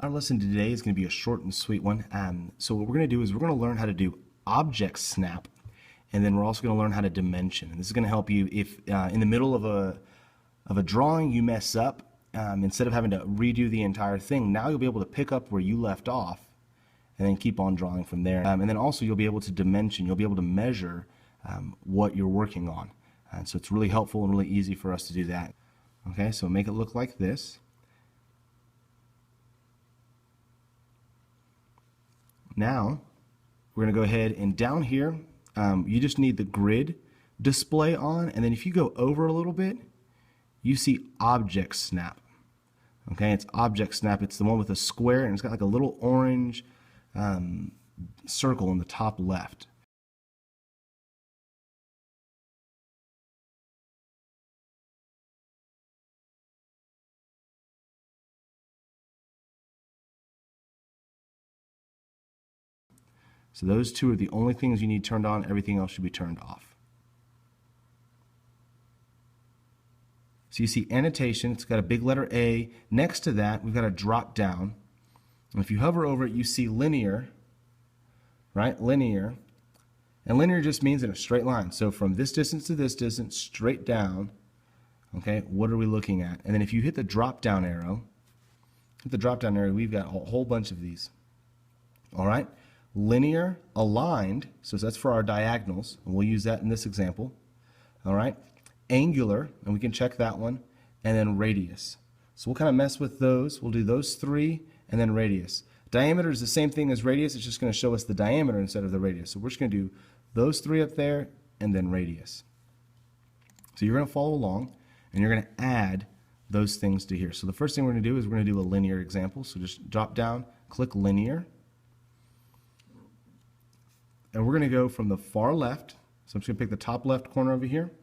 Our lesson today is going to be a short and sweet one. So what we're going to do is we're going to learn how to do object snap, and then we're also going to learn how to dimension. And this is going to help you if in the middle of a drawing you mess up, instead of having to redo the entire thing, now you'll be able to pick up where you left off and then keep on drawing from there. And then also you'll be able to dimension, you'll be able to measure what you're working on. And so it's really helpful and really easy for us to do that. Okay, so make it look like this. Now, we're going to go ahead and down here, you just need the grid display on, and then if you go over a little bit, you see object snap. Okay, it's object snap. It's the one with a square, and it's got like a little orange circle in the top left. So those two are the only things you need turned on. Everything else should be turned off. So you see annotation. It's got a big letter A. Next to that, we've got a drop down. And if you hover over it, you see linear, right? Linear. And linear just means in a straight line. So from this distance to this distance, straight down, okay, what are we looking at? And then if you hit the drop down arrow, we've got a whole bunch of these. All right? Linear, aligned, so that's for our diagonals, and we'll use that in this example. All right, angular, and we can check that one, and then radius. So we'll kind of mess with those. We'll do those three, and then radius. Diameter is the same thing as radius. It's just going to show us the diameter instead of the radius. So we're just going to do those three up there, and then radius. So you're going to follow along, and you're going to add those things to here. So the first thing we're going to do is we're going to do a linear example. So just drop down, click linear. And we're going to go from the far left. So I'm just going to pick the top left corner over here.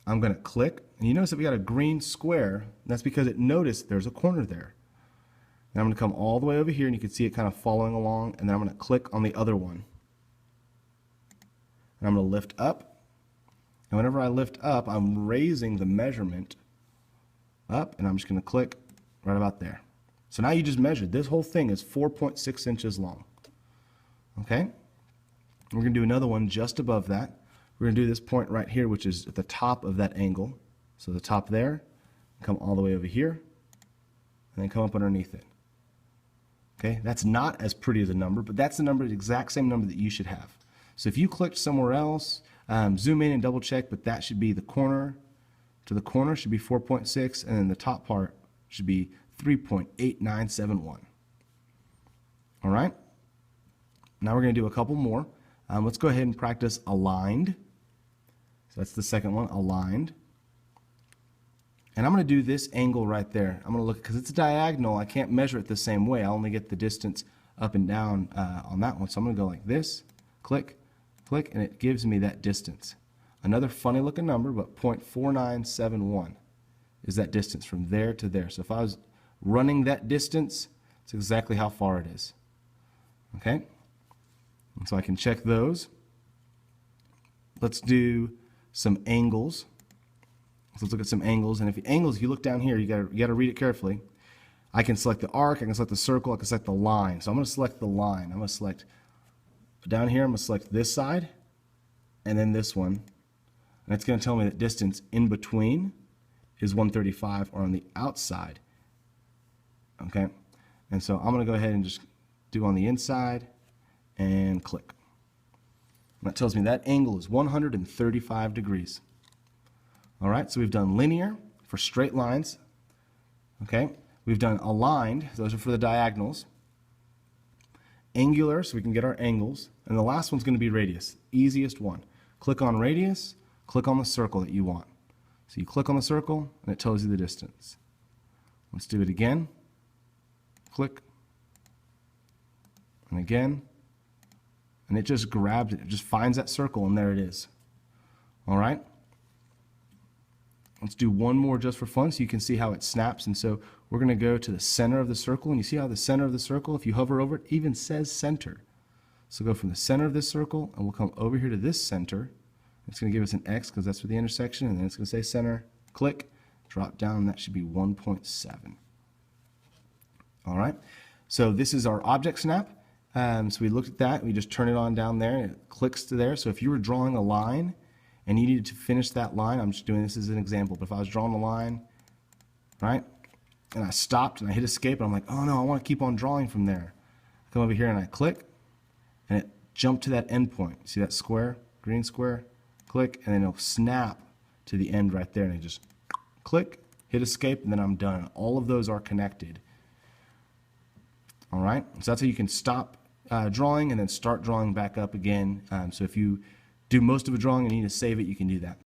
I'm going to click. And you notice that we got a green square. That's because it noticed there's a corner there. Now I'm going to come all the way over here, and you can see it kind of following along. And then I'm going to click on the other one. And I'm going to lift up. And whenever I lift up, I'm raising the measurement up. And I'm just going to click right about there. So now you just measured. This whole thing is 4.6 inches long. Okay? We're going to do another one just above that. We're going to do this point right here, which is at the top of that angle. So the top there, come all the way over here, and then come up underneath it. Okay, that's not as pretty as a number, but that's the number, the exact same number that you should have. So if you clicked somewhere else, zoom in and double check, but that should be the corner to the corner should be 4.6, and then the top part should be 3.8971. All right? Now we're going to do a couple more. Let's go ahead and practice aligned. So that's the second one, aligned. And I'm going to do this angle right there. I'm going to look, because it's a diagonal, I can't measure it the same way. I only get the distance up and down on that one. So I'm going to go like this, click, click, and it gives me that distance. Another funny looking number, but 0.4971 is that distance from there to there. So if I was running that distance, it's exactly how far it is. Okay? And so I can check those. Let's do some angles. So let's look at some angles. And if you look down here, you gotta read it carefully. I can select the arc, I can select the circle, I can select the line. So I'm going to select the line. I'm going to select down here. I'm going to select this side, and then this one, and it's going to tell me that distance in between is 135, or on the outside. Okay, and so I'm going to go ahead and just do on the inside. And click. And that tells me that angle is 135 degrees. All right, so we've done linear for straight lines. Okay, we've done aligned, those are for the diagonals. Angular, so we can get our angles. And the last one's going to be radius, easiest one. Click on radius, click on the circle that you want. So you click on the circle, and it tells you the distance. Let's do it again. Click. And again. And it just grabs it. It just finds that circle, and there it is. All right? Let's do one more just for fun so you can see how it snaps. And so we're going to go to the center of the circle. And you see how the center of the circle, if you hover over it, even says center. So go from the center of this circle, and we'll come over here to this center. It's going to give us an X because that's for the intersection. And then it's going to say center. Click. Drop down, and that should be 1.7. All right, so this is our object snap. So we looked at that, we just turn it on down there, and it clicks to there. So if you were drawing a line and you needed to finish that line, I'm just doing this as an example, but if I was drawing a line, right, and I stopped and I hit escape, and I'm like, oh no, I want to keep on drawing from there. I come over here and I click, and it jumped to that end point. See that square, green square? Click, and then it'll snap to the end right there, and I just click, hit escape, and then I'm done. All of those are connected. All right, so that's how you can stop drawing and then start drawing back up again. So if you do most of a drawing and you need to save it, you can do that.